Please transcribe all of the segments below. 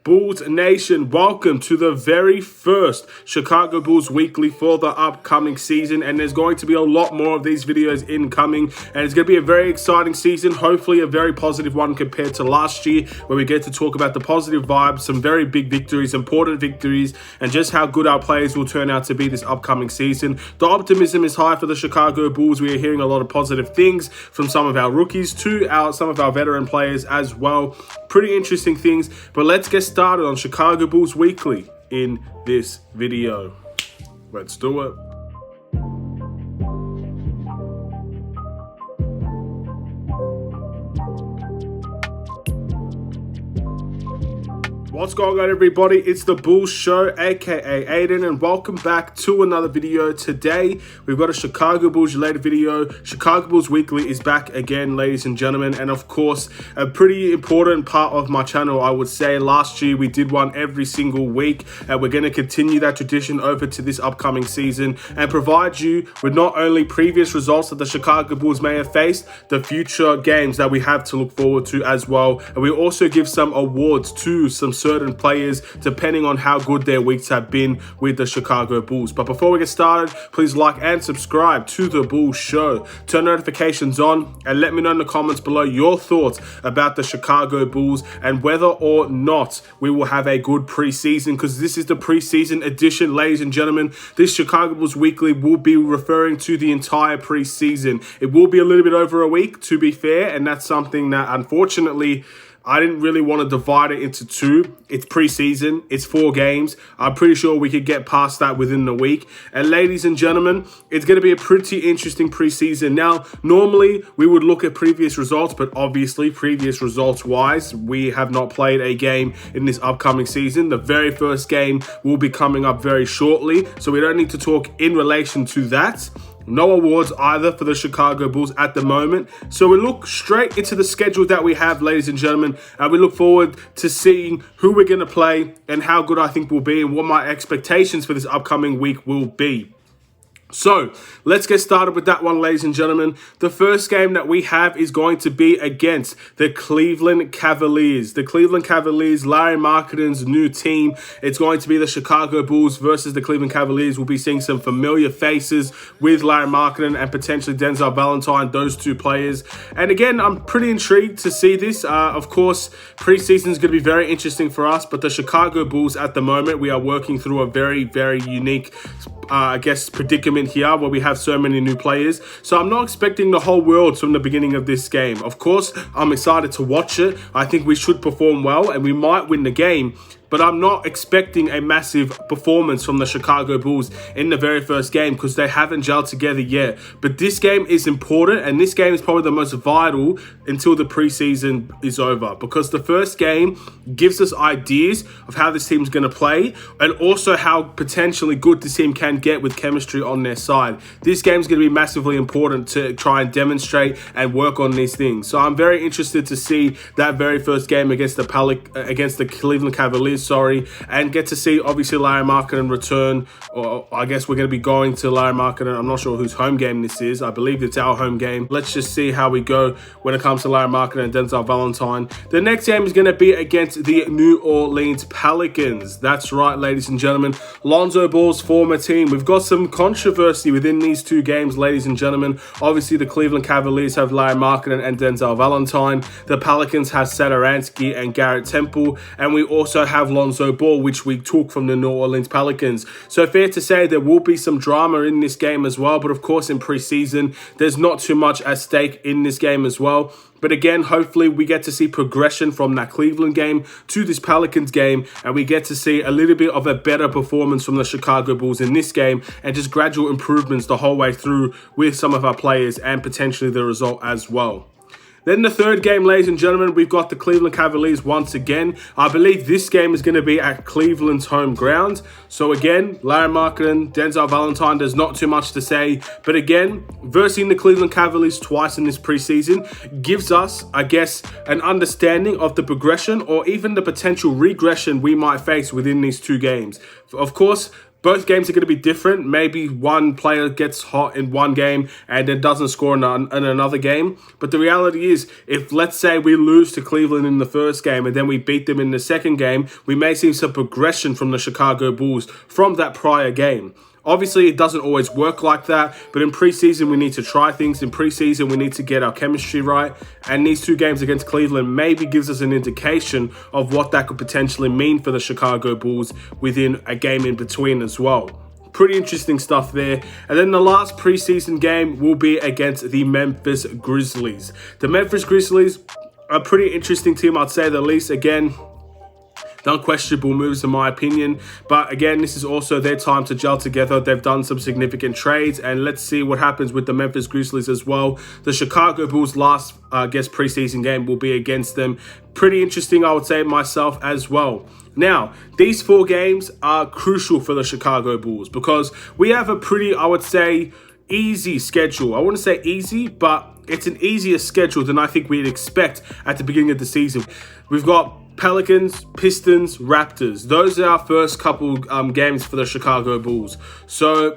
Bulls Nation, welcome to the very first Chicago Bulls Weekly for the upcoming season, and there's going to be a lot more of these videos incoming, and it's going to be a very exciting season, hopefully a very positive one compared to last year, where we get to talk about the positive vibes, some very big victories, important victories, and just how good our players will turn out to be this upcoming season. The optimism is high for the Chicago Bulls. We are hearing a lot of positive things from some of our rookies to some of our veteran players as well. Pretty interesting things, but let's get started on Chicago Bulls Weekly in this video. Let's do it. What's going on, everybody? It's the Bulls Show, aka Aidan, and welcome back to another video. Today we've got a Chicago Bulls related video. Chicago Bulls Weekly is back again, ladies and gentlemen, and of course a pretty important part of my channel, I would say. Last year we did one every single week, and we're going to continue that tradition over to this upcoming season and provide you with not only previous results that the Chicago Bulls may have faced, the future games that we have to look forward to as well, and we also give some awards to some certain players depending on how good their weeks have been with the Chicago Bulls. But before we get started, please like and subscribe to the Bulls Show, turn notifications on, and let me know in the comments below your thoughts about the Chicago Bulls and whether or not we will have a good preseason, because this is the preseason edition, ladies and gentlemen. This Chicago Bulls Weekly will be referring to the entire preseason. It will be a little bit over a week, to be fair, and that's something that unfortunately I didn't really want to divide it into two. It's preseason. It's 4 games. I'm pretty sure we could get past that within the week. And ladies and gentlemen, it's going to be a pretty interesting preseason. Now, normally we would look at previous results, but obviously previous results wise, we have not played a game in this upcoming season. The very first game will be coming up very shortly, so we don't need to talk in relation to that. No awards either for the Chicago Bulls at the moment. So we look straight into the schedule that we have, ladies and gentlemen, and we look forward to seeing who we're going to play and how good I think we'll be and what my expectations for this upcoming week will be. So let's get started with that one, ladies and gentlemen. The first game that we have is going to be against the Cleveland Cavaliers. The Cleveland Cavaliers, Larry Markkanen's new team. It's going to be the Chicago Bulls versus the Cleveland Cavaliers. We'll be seeing some familiar faces with Larry Markkanen and potentially Denzel Valentine, those two players. And again, I'm pretty intrigued to see this. Of course, preseason is going to be very interesting for us, but the Chicago Bulls at the moment, we are working through a very, very unique predicament here where we have so many new players. So I'm not expecting the whole world from the beginning of this game. Of course, I'm excited to watch it. I think we should perform well and we might win the game. But I'm not expecting a massive performance from the Chicago Bulls in the very first game because they haven't gelled together yet. But this game is important, and this game is probably the most vital until the preseason is over, because the first game gives us ideas of how this team's going to play and also how potentially good this team can get with chemistry on their side. This game is going to be massively important to try and demonstrate and work on these things. So I'm very interested to see that very first game against the Cleveland Cavaliers, and get to see obviously Larry Markkanen return, or I guess we're going to be going to Larry Markkanen. I'm not sure whose home game this is. I believe it's our home game. Let's just see how we go when it comes to Larry Markkanen and Denzel Valentine. The next game is going to be against the New Orleans Pelicans. That's right, ladies and gentlemen, Lonzo Ball's former team. We've got some controversy within these two games, ladies and gentlemen. Obviously, the Cleveland Cavaliers have Larry Markkanen and Denzel Valentine. The Pelicans have Satoransky and Garrett Temple, and we also have Lonzo Ball, which we took from the New Orleans Pelicans. So fair to say there will be some drama in this game as well, but of course in preseason there's not too much at stake in this game as well. But again, hopefully we get to see progression from that Cleveland game to this Pelicans game, and we get to see a little bit of a better performance from the Chicago Bulls in this game, and just gradual improvements the whole way through with some of our players and potentially the result as well. Then the third game, ladies and gentlemen, we've got the Cleveland Cavaliers once again. I believe this game is going to be at Cleveland's home ground. So again, Larry Markkanen, Denzel Valentine, there's not too much to say. But again, versing the Cleveland Cavaliers twice in this preseason gives us, I guess, an understanding of the progression or even the potential regression we might face within these two games. Of course, both games are going to be different. Maybe one player gets hot in one game and then doesn't score in another game. But the reality is, if let's say we lose to Cleveland in the first game and then we beat them in the second game, we may see some progression from the Chicago Bulls from that prior game. Obviously, it doesn't always work like that, but in preseason, we need to try things. In preseason, we need to get our chemistry right, and these two games against Cleveland maybe gives us an indication of what that could potentially mean for the Chicago Bulls within a game in between as well. Pretty interesting stuff there. And then the last preseason game will be against the Memphis Grizzlies. The Memphis Grizzlies are a pretty interesting team, I'd say the least. Again, unquestionable moves in my opinion, but again, this is also their time to gel together. They've done some significant trades, and let's see what happens with the Memphis Grizzlies as well. The Chicago Bulls last preseason game will be against them. Pretty interesting, I would say myself as well. Now, these 4 games are crucial for the Chicago Bulls because we have a pretty, I would say, easy schedule. I wouldn't say easy, but it's an easier schedule than I think we'd expect at the beginning of the season. We've got Pelicans, Pistons, Raptors. Those are our first couple games for the Chicago Bulls. So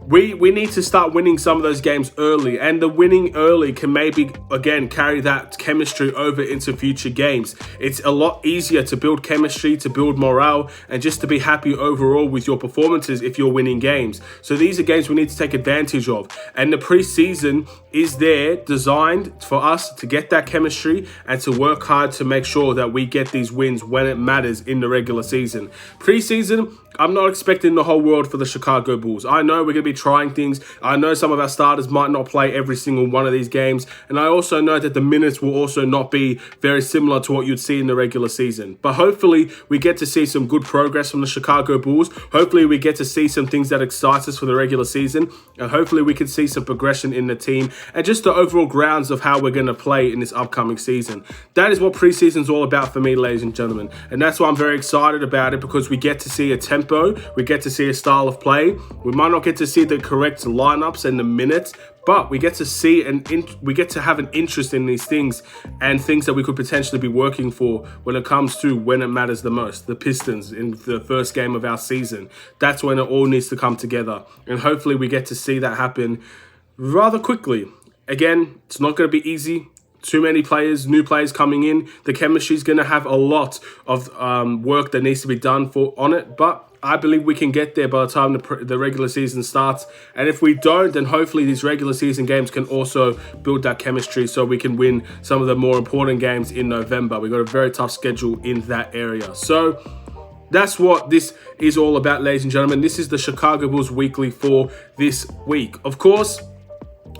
we need to start winning some of those games early, and the winning early can maybe, again, carry that chemistry over into future games. It's a lot easier to build chemistry, to build morale, and just to be happy overall with your performances if you're winning games. So these are games we need to take advantage of, and the preseason is there designed for us to get that chemistry and to work hard to make sure that we get these wins when it matters in the regular season. Preseason, I'm not expecting the whole world for the Chicago Bulls. I know we're going to be trying things. I know some of our starters might not play every single one of these games. And I also know that the minutes will also not be very similar to what you'd see in the regular season. But hopefully we get to see some good progress from the Chicago Bulls. Hopefully we get to see some things that excite us for the regular season. And hopefully we can see some progression in the team and just the overall grounds of how we're going to play in this upcoming season. That is what preseason is all about for me, ladies and gentlemen. And that's why I'm very excited about it, because we get to see a tempo. We get to see a style of play. We might not get to see the correct lineups and the minutes, but we get to see we get to have an interest in these things and things that we could potentially be working for when it comes to when it matters the most. The Pistons in the first game of our season. That's when it all needs to come together. And hopefully we get to see that happen rather quickly. Again, it's not going to be easy. Too many players, new players coming in. The chemistry is going to have a lot of work that needs to be done on it, but I believe we can get there by the time the regular season starts. And if we don't, then hopefully these regular season games can also build that chemistry so we can win some of the more important games in November. We've got a very tough schedule in that area. So that's what this is all about, ladies and gentlemen. This is the Chicago Bulls Weekly for this week. Of course,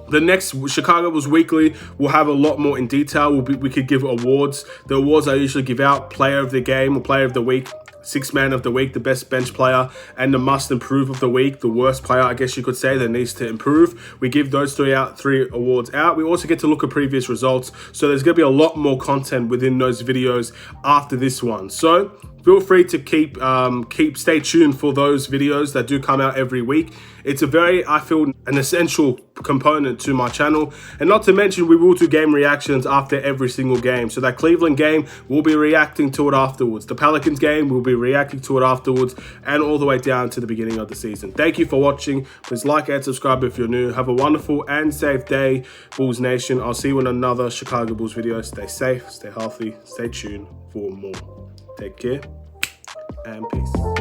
the next Chicago Bulls Weekly will have a lot more in detail. We could give awards. The awards I usually give out: Player of the Game or Player of the Week, Sixth Man of the Week, the Best Bench Player, and the Must Improve of the Week, the Worst Player, I guess you could say, that needs to improve. We give those three awards out. We also get to look at previous results. So there's going to be a lot more content within those videos after this one. So feel free to stay tuned for those videos that do come out every week. It's I feel, an essential component to my channel. And not to mention, we will do game reactions after every single game. So that Cleveland game, we'll be reacting to it afterwards. The Pelicans game, we'll be reacting to it afterwards, and all the way down to the beginning of the season. Thank you for watching. Please like and subscribe if you're new. Have a wonderful and safe day, Bulls Nation. I'll see you in another Chicago Bulls video. Stay safe, stay healthy, stay tuned for more. Take care and peace.